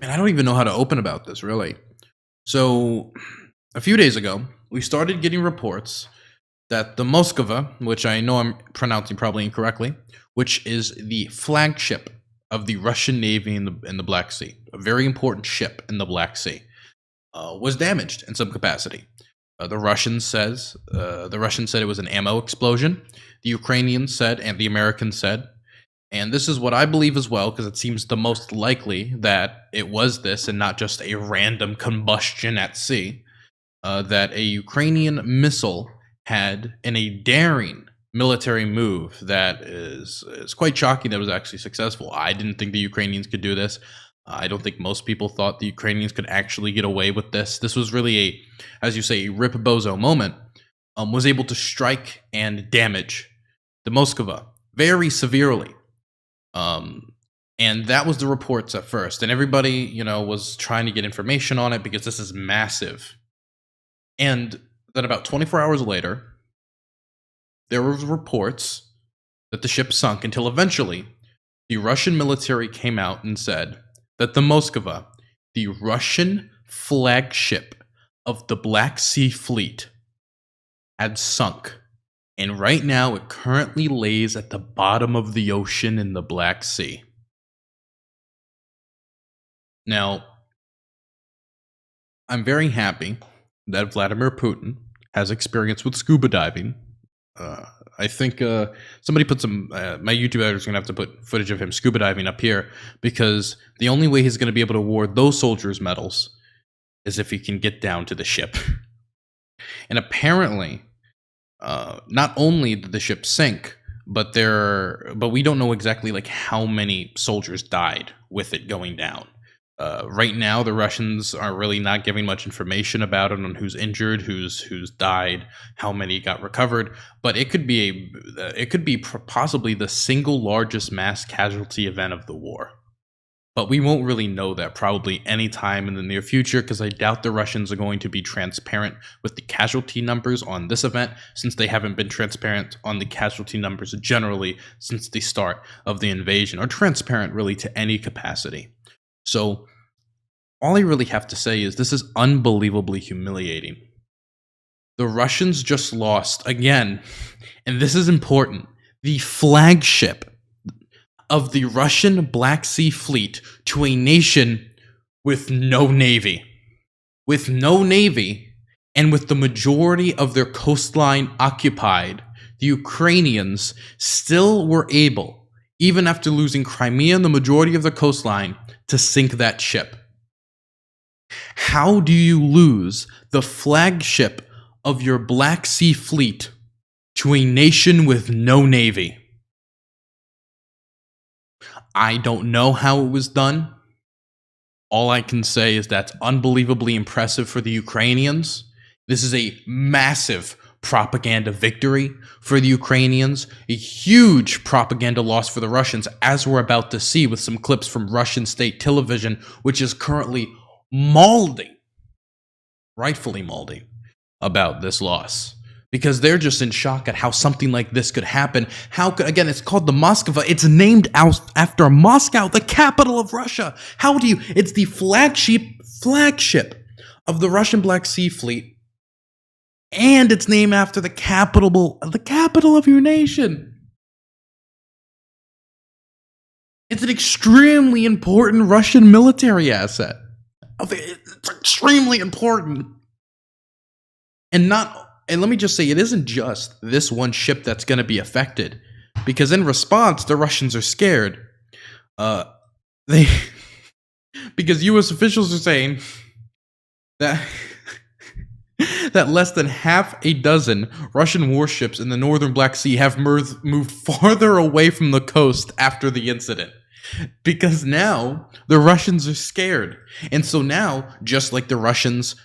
And I don't even know how to open about this, really. So, a few days ago, we started getting reports that the Moskva, which I know I'm pronouncing probably incorrectly, which is the flagship of the Russian Navy in the Black Sea, a very important ship in the Black Sea, was damaged in some capacity. The Russians said it was an ammo explosion. The Ukrainians said, and the Americans said, and this is what I believe as well, because it seems the most likely that it was this and not just a random combustion at sea, that a Ukrainian missile had, in a daring military move that is quite shocking, that was actually successful. I didn't think the Ukrainians could do this. I don't think most people thought the Ukrainians could actually get away with this. This was really a, as you say, a rip bozo moment. Was able to strike and damage the Moskva very severely. And that was the reports at first, and everybody, was trying to get information on it because this is massive. And then about 24 hours later, there were reports that the ship sunk until eventually the Russian military came out and said that the Moskva, the Russian flagship of the Black Sea Fleet, had sunk. And right now it currently lays at the bottom of the ocean in the Black Sea. Now, I'm very happy that Vladimir Putin has experience with scuba diving. I think somebody put some. My YouTube editor is going to have to put footage of him scuba diving up here, because the only way he's going to be able to award those soldiers medals is if he can get down to the ship. And apparently, not only did the ship sink, but we don't know exactly like how many soldiers died with it going down. Right now, the Russians are really not giving much information about it, on who's injured, who's died, how many got recovered. But it could be possibly the single largest mass casualty event of the war. But we won't really know that probably anytime in the near future, because I doubt the Russians are going to be transparent with the casualty numbers on this event, since they haven't been transparent on the casualty numbers generally since the start of the invasion, or transparent really to any capacity. So all I really have to say is this is unbelievably humiliating. The Russians just lost, again, and this is important, the flagship of the Russian Black Sea Fleet to a nation with no navy. With no navy, and with the majority of their coastline occupied, the Ukrainians still were able, even after losing Crimea and the majority of the coastline, to sink that ship. How do you lose the flagship of your Black Sea Fleet to a nation with no navy? I don't know how it was done. All I can say is that's unbelievably impressive for the Ukrainians. This is a massive propaganda victory for the Ukrainians, a huge propaganda loss for the Russians, as we're about to see with some clips from Russian state television, which is currently rightfully molding about this loss. Because they're just in shock at how something like this could happen. Again, it's called the Moskva. It's named after Moscow, the capital of Russia. It's the flagship of the Russian Black Sea Fleet. And it's named after the capital of your nation. It's an extremely important Russian military asset. It's extremely important. And let me just say, it isn't just this one ship that's going to be affected. Because in response, the Russians are scared. Because U.S. officials are saying that less than half a dozen Russian warships in the northern Black Sea have moved farther away from the coast after the incident. Because now the Russians are scared. And so now, just like the Russians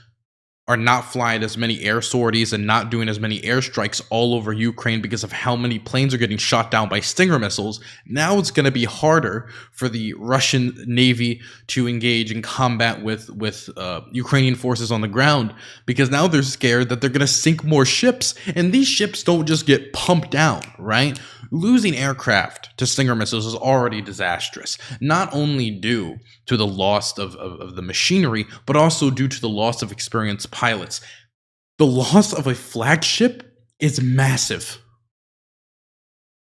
are not flying as many air sorties and not doing as many airstrikes all over Ukraine because of how many planes are getting shot down by Stinger missiles. Now it's going to be harder for the Russian Navy to engage in combat with Ukrainian forces on the ground, because now they're scared that they're going to sink more ships, and these ships don't just get pumped down, right? Losing aircraft to Stinger missiles is already disastrous, not only due to the loss of the machinery, but also due to the loss of experienced pilots. The loss of a flagship is massive.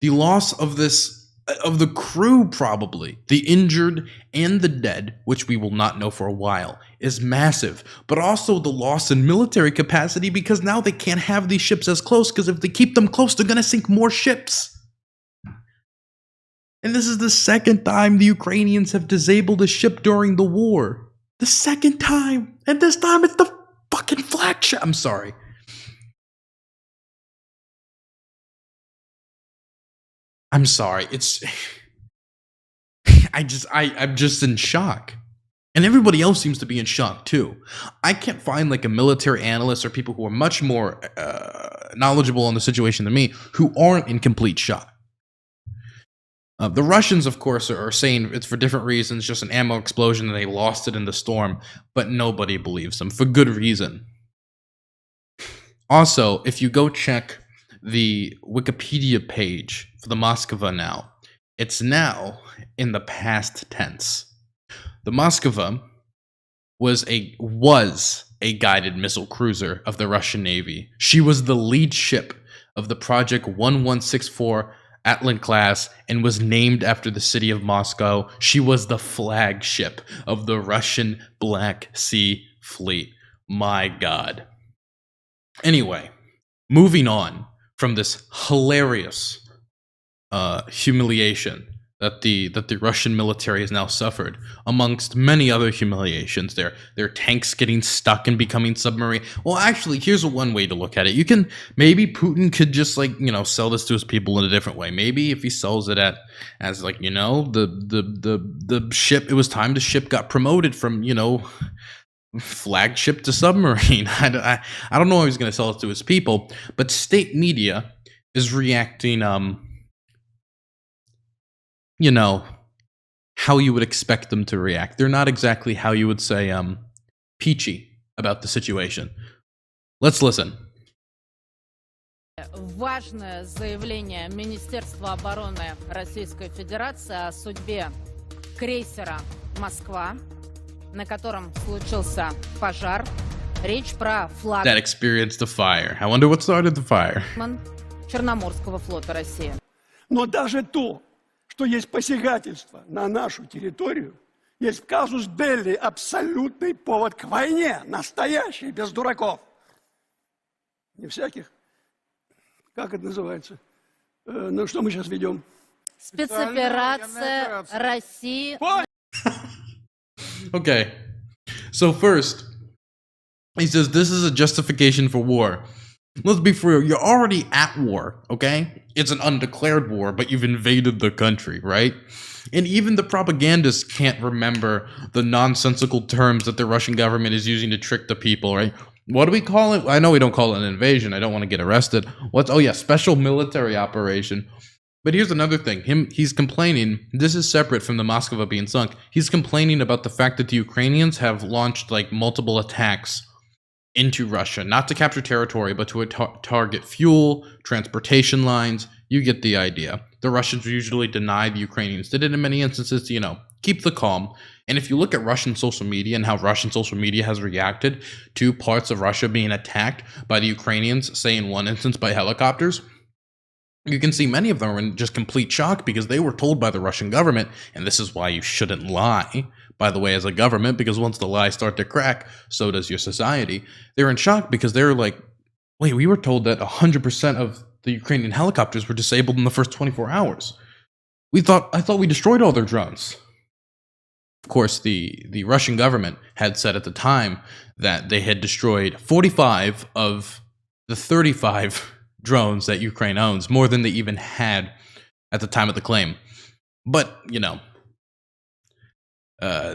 The loss of the crew, probably, the injured and the dead, which we will not know for a while, is massive. But also the loss in military capacity, because now they can't have these ships as close, because if they keep them close, they're going to sink more ships. And this is the second time the Ukrainians have disabled a ship during the war. The second time. And this time it's the fucking flagship. I'm sorry. I'm sorry. I'm just in shock. And everybody else seems to be in shock too. I can't find like a military analyst or people who are much more knowledgeable on the situation than me who aren't in complete shock. The Russians, of course, are saying it's for different reasons, just an ammo explosion and they lost it in the storm, but nobody believes them, for good reason. Also, if you go check the Wikipedia page for the Moskva now, it's now in the past tense. The Moskva was a guided missile cruiser of the Russian Navy. She was the lead ship of the Project 1164 Atlan class and was named after the city of Moscow. She was the flagship of the Russian Black Sea Fleet. My God. Anyway, moving on from this hilarious humiliation that the Russian military has now suffered, amongst many other humiliations. Their tanks getting stuck and becoming submarine. Well, actually, here's one way to look at it. Maybe Putin could just sell this to his people in a different way. Maybe if he sells it as the ship, it was time the ship got promoted from flagship to submarine. I don't know how he's going to sell it to his people, but state media is reacting how you would expect them to react. They're not exactly how you would say peachy about the situation. Let's listen. Важное заявление Министерства обороны Российской Федерации о судьбе крейсера «Москва», на котором случился пожар. Речь про флаг That experienced the fire. I wonder what started the fire. Черноморского флота России. Но даже то, что есть посягательство на нашу территорию, есть казус белли, абсолютный повод к войне, настоящий, без дураков. Не всяких. Как это называется? Ну, что мы сейчас ведем? Спецоперация России. Okay. So first, he says this is a justification for war. Let's be for real. You're already at war, okay? It's an undeclared war, but you've invaded the country, right? And even the propagandists can't remember the nonsensical terms that the Russian government is using to trick the people, right? What do we call it? I know we don't call it an invasion. I don't want to get arrested. Special military operation. But here's another thing. He's complaining. This is separate from the Moskva being sunk. He's complaining about the fact that the Ukrainians have launched multiple attacks into Russia, not to capture territory, but to target fuel, transportation lines. You get the idea. The Russians usually deny the Ukrainians did it in many instances to, keep the calm. And if you look at Russian social media and how Russian social media has reacted to parts of Russia being attacked by the Ukrainians, say in one instance by helicopters, you can see many of them are in just complete shock because they were told by the Russian government, and this is why you shouldn't lie, by the way, as a government, because once the lies start to crack, so does your society. They're in shock because they're like, wait, we were told that 100% of the Ukrainian helicopters were disabled in the first 24 hours. I thought we destroyed all their drones. Of course, the Russian government had said at the time that they had destroyed 45 of the 35 drones that Ukraine owns, more than they even had at the time of the claim. But,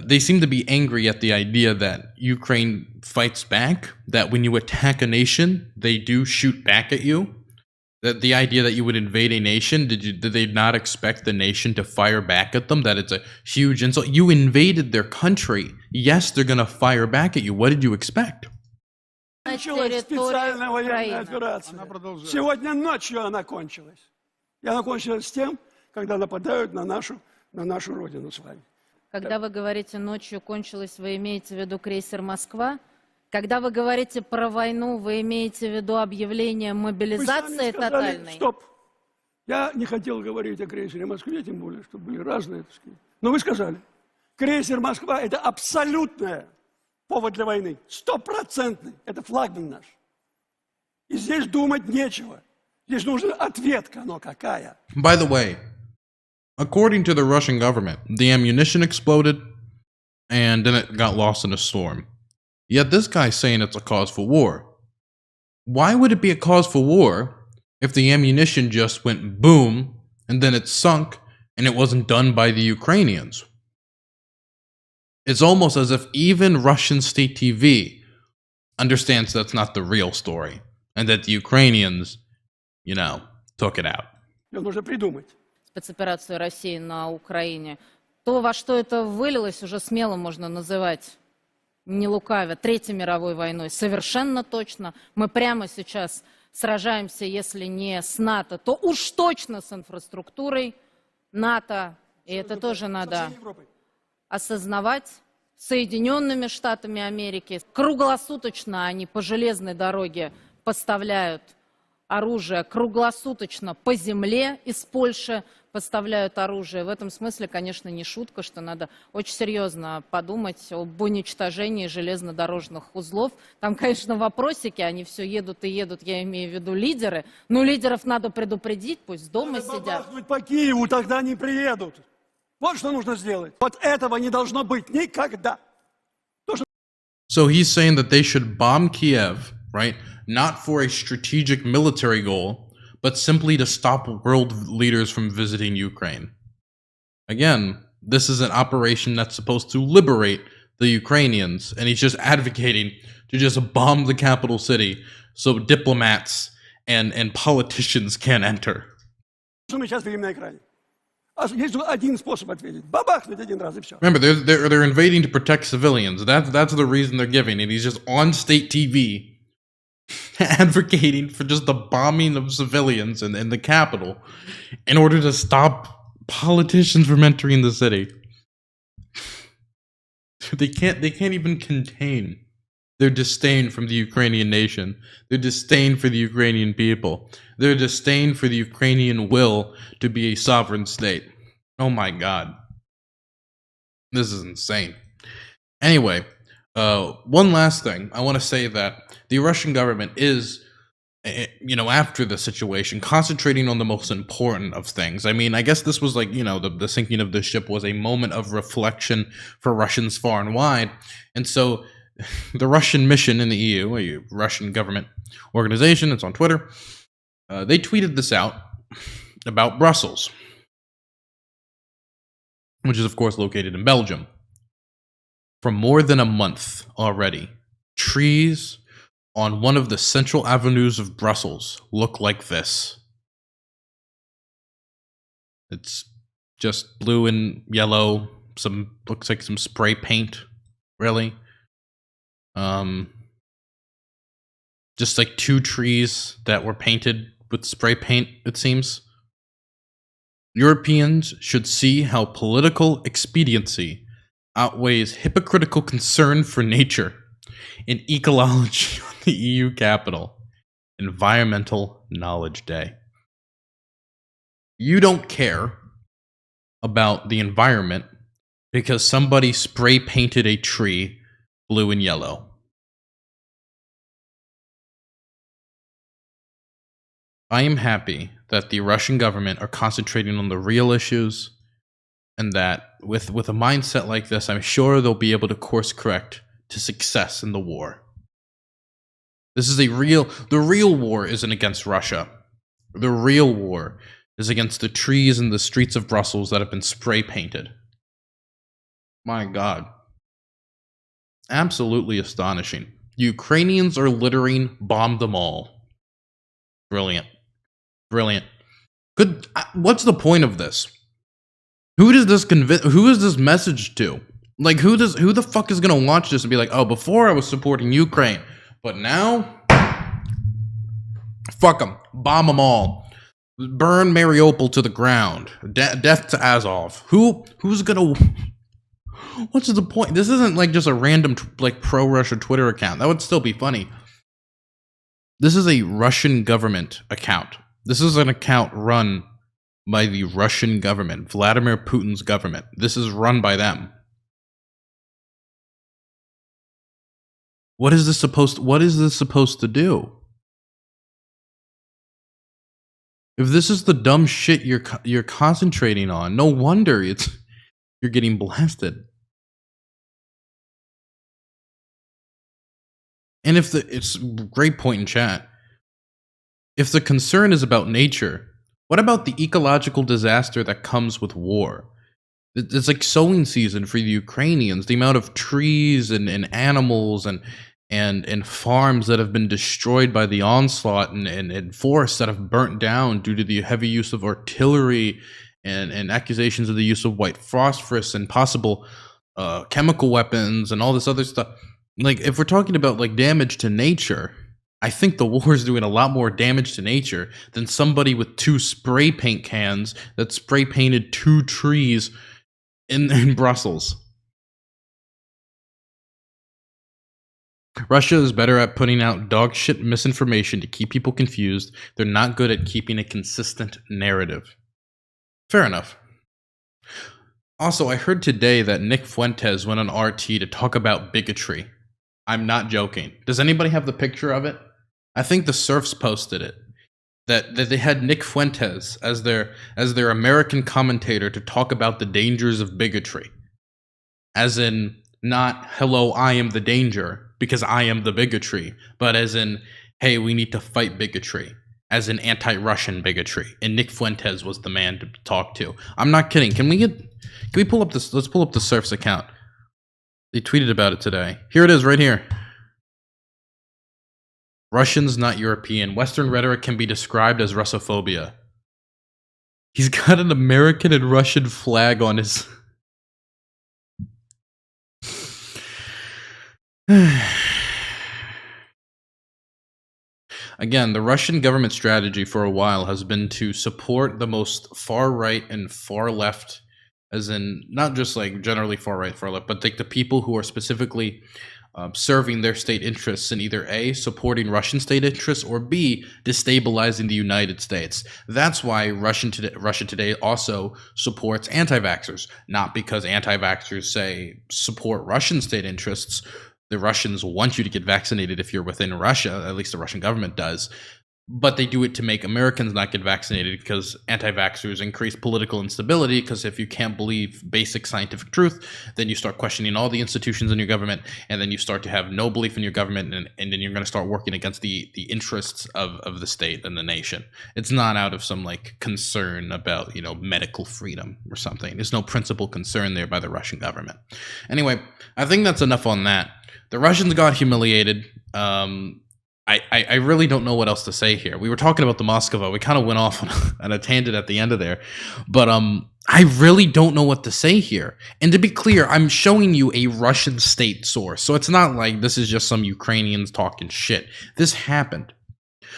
they seem to be angry at the idea that Ukraine fights back, that when you attack a nation, they do shoot back at you. That the idea that you would invade a nation, did they not expect the nation to fire back at them? That it's a huge insult. You invaded their country. Yes, they're going to fire back at you. What did you expect? Началась специальная военная операция. Сегодня ночью она кончилась. И она кончилась с тем, когда нападают на нашу родину с вами. Когда вы говорите «ночью кончилось», вы имеете в виду крейсер «Москва»? Когда вы говорите про войну, вы имеете в виду объявление мобилизации тотальной? Стоп. Я не хотел говорить о крейсере «Москве», тем более, что были разные, так сказать. Но вы сказали, крейсер «Москва» — это абсолютный повод для войны. 100%. Это флагман наш. И здесь думать нечего. Здесь нужна ответка, но какая? By the way, according to the Russian government, the ammunition exploded and then it got lost in a storm. Yet this guy's saying it's a cause for war. Why would it be a cause for war if the ammunition just went boom and then it sunk and it wasn't done by the Ukrainians? It's almost as if even Russian state TV understands that's not the real story and that the Ukrainians, took it out. Нужно придумать. Спецоперацию России на Украине. То, во что это вылилось, уже смело можно называть, не лукавя, Третьей мировой войной. Совершенно точно. Мы прямо сейчас сражаемся, если не с НАТО, то уж точно с инфраструктурой НАТО. И это тоже надо осознавать. Соединенными Штатами Америки. Круглосуточно они по железной дороге поставляют оружие, круглосуточно по земле из Польши поставляют оружие. В этом смысле, конечно, не шутка, что надо очень серьезно подумать об уничтожении железнодорожных узлов. Там, конечно, вопросики, они все едут и едут, я имею в виду лидеры. Но лидеров надо предупредить, пусть дома сидят. По Киеву тогда не приедут. Вот что нужно сделать. Вот этого не должно быть никогда. So he's saying that they should bomb Kiev, right? Not for a strategic military goal, but simply to stop world leaders from visiting Ukraine. Again, this is an operation that's supposed to liberate the Ukrainians, and he's just advocating to just bomb the capital city so diplomats and politicians can't enter. Мы сейчас видим на экране. Есть один способ ответить. Бабахнуть один раз и все. Remember, they're invading to protect civilians. That's the reason they're giving, and he's just on state TV advocating for just the bombing of civilians in the capital in order to stop politicians from entering the city. They can't even contain their disdain from the Ukrainian nation, their disdain for the Ukrainian people, their disdain for the Ukrainian will to be a sovereign state. Oh my God. This is insane. Anyway, one last thing. I want to say that the Russian government is, after the situation, concentrating on the most important of things. I mean, I guess this was like, the sinking of the ship was a moment of reflection for Russians far and wide. And so the Russian mission in the EU, a Russian government organization, it's on Twitter, they tweeted this out about Brussels, which is, of course, located in Belgium. For more than a month already, trees on one of the central avenues of Brussels look like this. It's just blue and yellow, looks like some spray paint, really. Just like two trees that were painted with spray paint, it seems. Europeans should see how political expediency outweighs hypocritical concern for nature and ecology on the EU capital. Environmental Knowledge Day. You don't care about the environment because somebody spray painted a tree blue and yellow. I am happy that the Russian government are concentrating on the real issues, and that with a mindset like this, I'm sure they'll be able to course correct to success in the war. This is the real war isn't against Russia. The real war is against the trees in the streets of Brussels that have been spray painted. My God. Absolutely astonishing. Ukrainians are littering, bomb them all. Brilliant. Brilliant. Good. What's the point of this? Who does this who is this message to? Like, who the fuck is gonna watch this and be like, oh, before I was supporting Ukraine, but now, fuck them, bomb them all, burn Mariupol to the ground, death to Azov. Who's gonna? What's the point? This isn't like just a random like pro-Russia Twitter account. That would still be funny. This is a Russian government account. This is an account run by the Russian government, Vladimir Putin's government. This is run by them. What is this supposed to do? If this is the dumb shit you're concentrating on, no wonder you're getting blasted. And it's a great point in chat. If the concern is about nature, what about the ecological disaster that comes with war? It's like sowing season for the Ukrainians. The amount of trees and animals and farms that have been destroyed by the onslaught and forests that have burnt down due to the heavy use of artillery and accusations of the use of white phosphorus and possible chemical weapons and all this other stuff. Like, if we're talking about like damage to nature, I think the war is doing a lot more damage to nature than somebody with 2 spray paint cans that spray painted 2 trees in Brussels. Russia is better at putting out dog shit misinformation to keep people confused. They're not good at keeping a consistent narrative. Fair enough. Also, I heard today that Nick Fuentes went on RT to talk about bigotry. I'm not joking. Does anybody have the picture of it? I think the Serfs posted it. That they had Nick Fuentes as their American commentator to talk about the dangers of bigotry. As in, not, hello, I am the danger, because I am the bigotry, but as in, hey, we need to fight bigotry, as in anti-Russian bigotry. And Nick Fuentes was the man to talk to. I'm not kidding. Can we pull up this? Let's pull up the Serfs account. They tweeted about it today. Here it is, right here. Russians, not European. Western rhetoric can be described as Russophobia. He's got an American and Russian flag on his... Again, the Russian government strategy for a while has been to support the most far right and far left, as in not just like generally far right, far left, but like the people who are specifically serving their state interests in either A, supporting Russian state interests, or B, destabilizing the United States. That's why Russia today also supports anti-vaxxers, not because anti-vaxxers say support Russian state interests. The Russians want you to get vaccinated if you're within Russia, at least the Russian government does. But they do it to make Americans not get vaccinated because anti-vaxxers increase political instability, because if you can't believe basic scientific truth, then you start questioning all the institutions in your government, and then you start to have no belief in your government, and then you're going to start working against the interests of the state and the nation. It's not out of some like concern about, you know, medical freedom or something. There's no principal concern there by the Russian government. Anyway, I think that's enough on that. The Russians got humiliated. I really don't know what else to say here. We were talking about the Moskva. We kind of went off on a tangent at the end of there. But I really don't know what to say here. And to be clear, I'm showing you a Russian state source. So it's not like this is just some Ukrainians talking shit. This happened.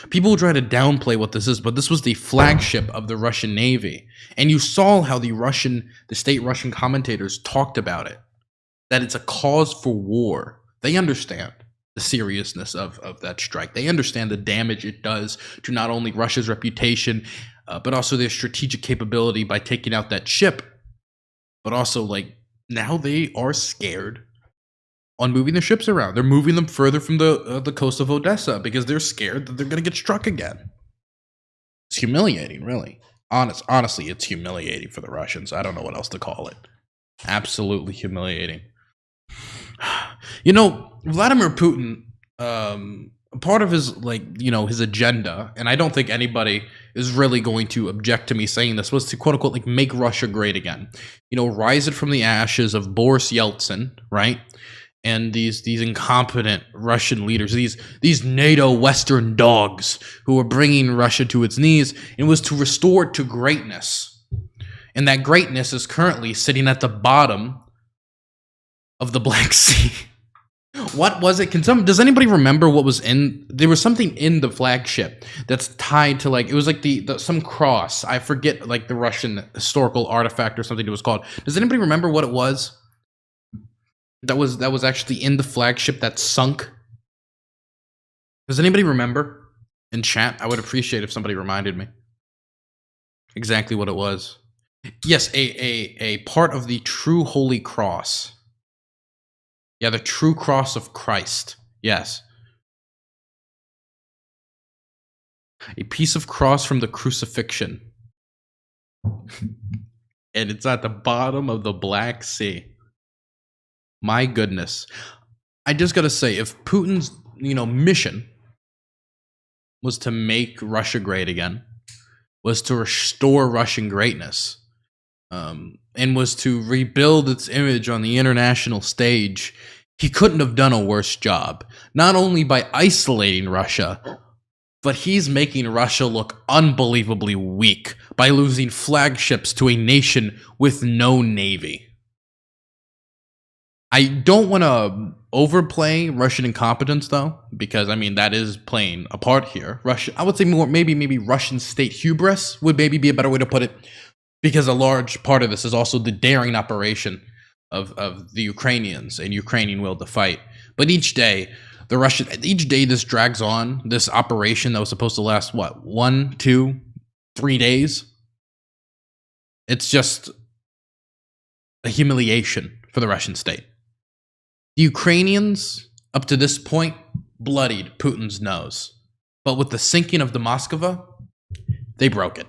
People try to downplay what this is, but this was the flagship of the Russian Navy. And you saw how the state Russian commentators talked about it. That it's a cause for war. They understand the seriousness of that strike. They understand the damage it does to not only Russia's reputation, but also their strategic capability by taking out that ship. But also, like, now they are scared on moving their ships around. They're moving them further from the coast of Odessa because they're scared that they're going to get struck again. It's humiliating, really. Honestly, it's humiliating for the Russians. I don't know what else to call it. Absolutely humiliating. You know, Vladimir Putin part of his, like, you know, his agenda, and I don't think anybody is really going to object to me saying this, was to quote unquote like make Russia great again. You know, rise it from the ashes of Boris Yeltsin, right? And these incompetent Russian leaders, these NATO Western dogs who were bringing Russia to its knees, and was to restore it to greatness. And that greatness is currently sitting at the bottom of the Black Sea. What was it? Does anybody remember what was in? There was something in the flagship that's tied to, like, it was like some cross. I forget, like, the Russian historical artifact or something it was called. Does anybody remember what it was? That was actually in the flagship that sunk. Does anybody remember? In chat, I would appreciate if somebody reminded me exactly what it was. Yes, a part of the true Holy Cross. Yeah, the true cross of Christ. Yes. A piece of cross from the crucifixion. And it's at the bottom of the Black Sea. My goodness. I just gotta say, if Putin's, you know, mission was to make Russia great again, was to restore Russian greatness, and was to rebuild its image on the international stage, he couldn't have done a worse job. Not only by isolating Russia, but he's making Russia look unbelievably weak by losing flagships to a nation with no navy. I don't want to overplay Russian incompetence, though, because, I mean, that is playing a part here. I would say more, maybe Russian state hubris would maybe be a better way to put it, because a large part of this is also the daring operation of the Ukrainians and Ukrainian will to fight. But each day this drags on, this operation that was supposed to last, what, 1, 2, 3 days? It's just a humiliation for the Russian state. The Ukrainians, up to this point, bloodied Putin's nose. But with the sinking of the Moskva, they broke it.